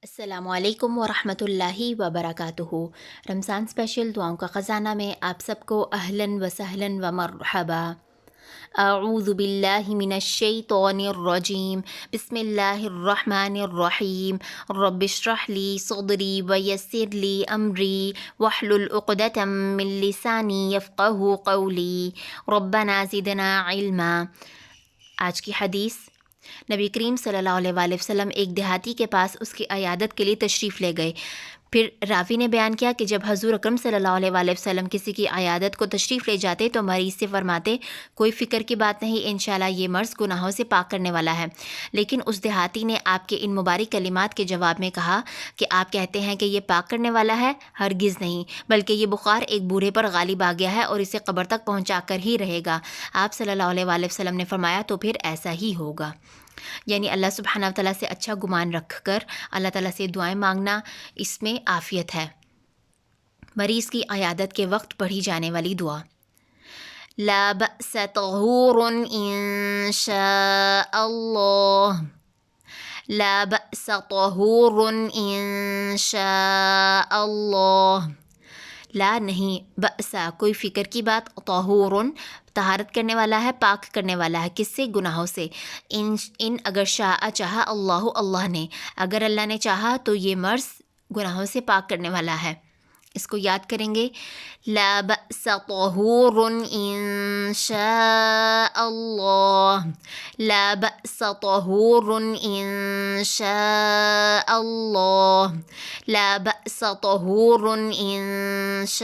अस्सलामु अलैकुम वरहमतुल्लाहि वबरकातुहू। रमज़ान स्पेशल दुआओं का ख़ज़ाना में आप सबको अहलन व सहलन व मरहबा। अऊज़ु बिल्लाहि मिनश शैतानिर रजीम। बिस्मिल्लाहिर्रहमानिर रहीम। रब्बिश्रह ली सदरी व यस्सिर ली अमरी वहलुल उक़दतम मिन लिसानी यफ़क़हू क़ौली। रब्बना ज़िदना इल्मा। आज की हदीस, नबी करीम सल्लल्लाहु अलैहि वसल्लम एक देहाती के पास उसकी अयादत के लिए तशरीफ़ ले गए। फिर रावी ने बयान किया कि जब हज़ूर अकरम सल्लल्लाहु अलैहि वसल्लम किसी की अयादत को तशरीफ़ ले जाते तो मरीज़ से फरमाते, कोई फ़िक्र की बात नहीं, इंशाअल्लाह ये मर्ज़ गुनाहों से पाक करने वाला है। लेकिन उस देहाती ने आपके इन मुबारक कलिमात के जवाब में कहा कि आप कहते हैं कि ये पाक करने वाला है? हरगिज़ नहीं, बल्कि ये बुखार एक बूढ़े पर गालिब आ गया है और इसे कब्र तक पहुँचा कर ही रहेगा। आप सल्लल्लाहु अलैहि वसल्लम ने फरमाया, तो फिर ऐसा ही होगा। यानी अल्लाह सुब्हानहू व तआला से अच्छा गुमान रख कर अल्लाह ताला से दुआएं मांगना, इसमें आफ़ियत है। मरीज़ की अयादत के वक्त पढ़ी जाने वाली दुआ, ला बअस तहूरुन इंशाअल्लाह, ला बअस तहूरुन इंशाअल्लाह। ला नहीं, बअसा कोई फ़िक्र की बात, तहूरुन तहारत करने वाला है, पाक करने वाला है। किससे? गुनाहों से। इन अगर शाह चाहा अल्लाह, अल्लाह ने, अगर अल्लाह ने चाहा तो ये मर्ज़ गुनाहों से पाक करने वाला है। इसको याद करेंगे, ला बअस तहूरुन इंशाअल्लाह, ला बअस तहूरुन इंशाअल्लाह, ला बअस तहूरुन इंशाअल्लाह,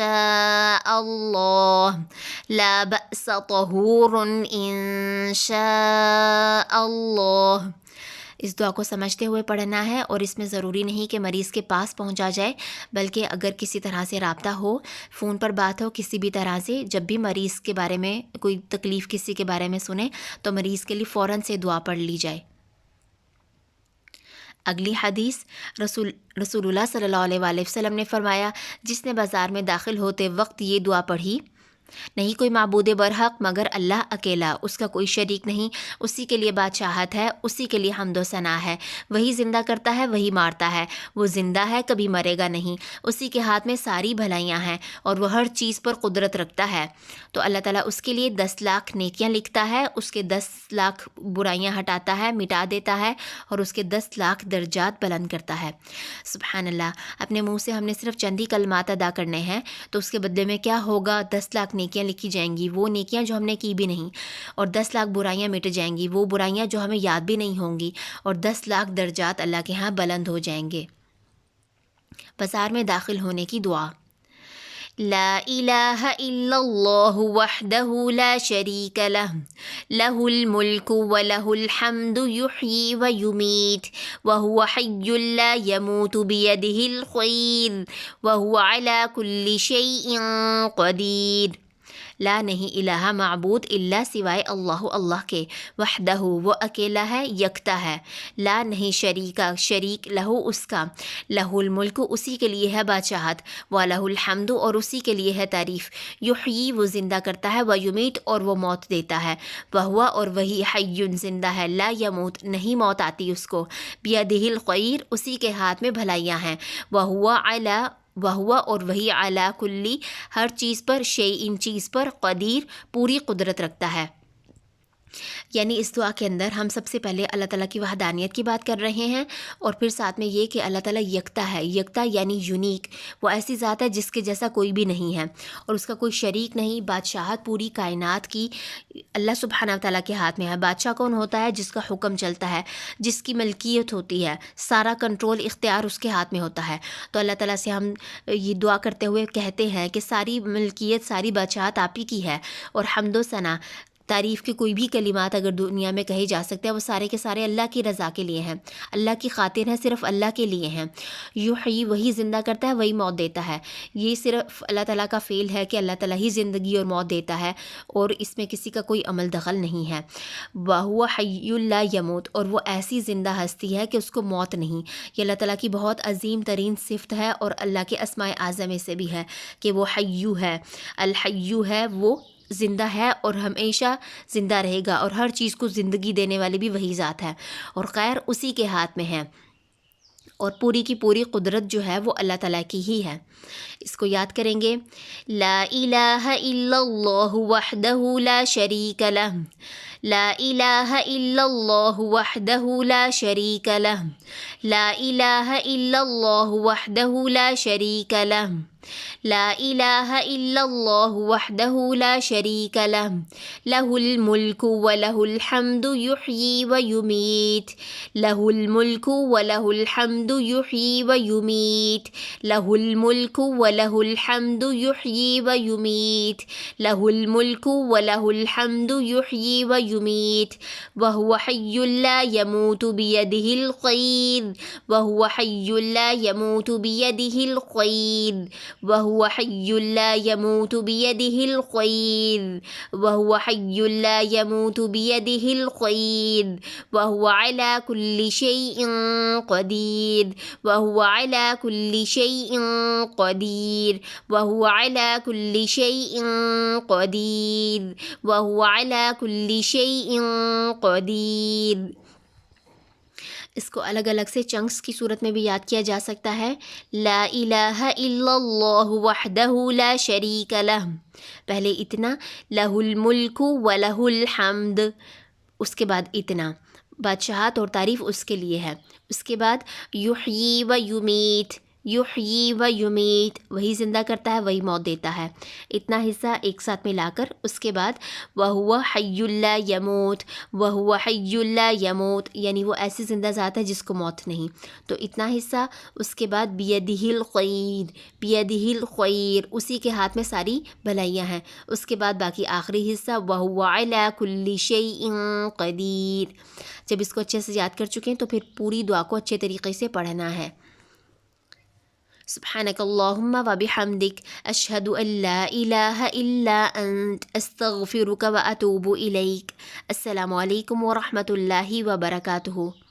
ला बअस तहूरुन इंशाअल्लाह। इस दुआ को समझते हुए पढ़ना है और इसमें ज़रूरी नहीं कि मरीज़ के पास पहुंचा जाए, बल्कि अगर किसी तरह से रब्ता हो, फ़ोन पर बात हो, किसी भी तरह से, जब भी मरीज़ के बारे में कोई तकलीफ़ किसी के बारे में सुने तो मरीज़ के लिए फ़ौरन से दुआ पढ़ ली जाए। अगली हदीस, रसूलुल्लाह सल्लल्लाहु अलैहि वसल्लम ने फरमाया, जिसने बाज़ार में दाखिल होते वक्त ये दुआ पढ़ी, नहीं कोई माबूद बरहक मगर अल्लाह अकेला, उसका कोई शरीक नहीं, उसी के लिए बादशाहत है, उसी के लिए हम्दो सना है, वही ज़िंदा करता है, वही मारता है, वो ज़िंदा है, कभी मरेगा नहीं, उसी के हाथ में सारी भलाइयाँ हैं और वह हर चीज़ पर कुदरत रखता है। तो अल्लाह ताला उसके लिए 10 लाख नेकियां लिखता है, उसके 10 लाख बुराइयां हटाता है, मिटा देता है और उसके 10 लाख दर्जात बुलंद करता है। सुभान अल्लाह। अपने मुँह से हमने सिर्फ चंद ही कलमात अदा करने हैं, तो उसके बदले में क्या होगा? 10 लाख नेकियां लिखी जाएंगी, वो नेकियां जो हमने की भी नहीं, और 10 लाख बुराइयां मिट जाएंगी, वो बुराइयां जो हमें याद भी नहीं होंगी, और 10 लाख दर्जात अल्लाह के यहाँ बुलंद हो जाएंगे। बाज़ार में दाखिल होने की दुआ, ला इलाहा इल्लल्लाहु वहदहु ला शरीक लह, लहुल मुल्कु व लहुल हम्दु युह्यी व युमीत व हुवा हय्युल ला यमूतु बियदिहिल खैर व हुवा अला कुल्लि शैइन क़दीर। ला नहीं इलाहा माबूद इल्ला सिवाय अल्लाह, अल्लाह के, वहदहु वो अकेला है, यकता है, ला नहीं शरीका शरीक, लहू उसका, लहुल मुल्क उसी के लिए है बादशाहत, व लहुल हम्दु और उसी के लिए है तारीफ़, युह्यी वो ज़िंदा करता है, व युमीत और वो मौत देता है, वह हुआ और वही हय्युन ज़िंदा है, ला यमूत नहीं मौत आती उसको, बियदिहिल खैर उसी के हाथ में भलाइयाँ हैं, वह हुआ और वही अला कुल्ली हर चीज़ पर, शे इन चीज़ पर, क़दीर पूरी कुदरत रखता है। यानी इस दुआ के अंदर हम सबसे पहले अल्लाह ताला की वहदानियत की बात कर रहे हैं और फिर साथ में ये कि अल्लाह ताला यकता है, यकता यानी यूनिक, वो ऐसी ज़ात है जिसके जैसा कोई भी नहीं है और उसका कोई शरीक नहीं। बादशाहत पूरी कायनात की अल्लाह सुब्हानहू व तआला के हाथ में है। बादशाह कौन होता है? जिसका हुक्म चलता है, जिसकी मलकियत होती है, सारा कंट्रोल इख्तियार उसके हाथ में होता है। तो अल्लाह ताला से हम ये दुआ करते हुए कहते हैं कि सारी मलकियत, सारी बादशाहत आप ही की है और हम्दो सना, तारीफ़ के कोई भी कलिमात अगर दुनिया में कहे जा सकते हैं, वो सारे के सारे अल्लाह की रज़ा के लिए हैं, अल्लाह की खातिर हैं, सिर्फ़ अल्लाह के लिए हैं। युह्यी वही ज़िंदा करता है, वही मौत देता है। ये सिर्फ़ अल्लाह ताला का फ़ेल है कि अल्लाह ताला ही ज़िंदगी और मौत देता है और इसमें किसी का कोई अमल दखल नहीं है। व हुवा हय्युल ला यमूत और वो ऐसी ज़िंदा हस्ती है कि उसको मौत नहीं। ये अल्लाह ताला की बहुत अजीम तरीन सिफ़त है और अल्लाह के अस्माए आज़म में से भी है कि वो हय्यू है, अल हय्यू है, वो ज़िंदा है और हमेशा ज़िंदा रहेगा और हर चीज़ को ज़िंदगी देने वाली भी वही ज़ात है और खैर उसी के हाथ में है। اور پوری کی پوری قدرت جو ہے وہ اللہ تعالیٰ کی ہی ہے۔ اس کو یاد کریں گے، لا الہ الا اللہ وحدہ لا شریک لہ، لا الہ الا اللہ وحدہ لا شریک لہ، لا الہ الا اللہ وحدہ لا شریک لہ، لا الہ الا اللہ وحدہ لا شریک لہ، لہ الملک ولہ الحمد یحیی ویمیت، لہ الملک ولہ الحمد یحیی ویمیت، لہ الملک ولہ الحمد یحیی ویمیت، لہ الملک ولہ الحمد یحیی ویمیت، وہو حی لا یموت بیدہ الخیر، وہو حی لا یموت بیدہ الخیر، وہو حی لا یموت بیدہ الخیر، وہو حی لا یموت بیدہ الخیر، وہو علی کل شیء قدیر، وہو علی کل شیء قدیر، وہو علی کل شیء قدیر، وہو علی کل شیء قدیر۔ اس کو الگ الگ سے چنکس کی صورت میں بھی یاد کیا جا سکتا ہے۔ لا الہ الا اللہ وحدہ لا شریک لہ، پہلے اتنا، لہ الملک ولہ الحمد، اس کے بعد اتنا، بادشاہت اور تعریف اس کے لیے ہے، اس کے بعد یحیی و یمیت، یحیی و یمیت، وہی زندہ کرتا ہے وہی موت دیتا ہے، اتنا حصہ ایک ساتھ ملا کر اس کے بعد وہو حی لا یموت، وہو حی لا یموت، یعنی وہ ایسی زندہ ذات ہے جس کو موت نہیں، تو اتنا حصہ، اس کے بعد بیدہ الخیر، بیدہ الخیر، اسی کے ہاتھ میں ساری بھلائیاں ہیں، اس کے بعد باقی آخری حصہ وہو علی کل شیء قدیر۔ جب اس کو اچھے سے یاد کر چکے ہیں تو پھر پوری دعا کو اچھے طریقے سے پڑھنا ہے۔ سبحانک اللہم و بحمدک، اشہد ان لا الہ الا انت، استغفرک و اتوب الیک۔ السلام علیکم ورحمۃ اللہ وبرکاتہ۔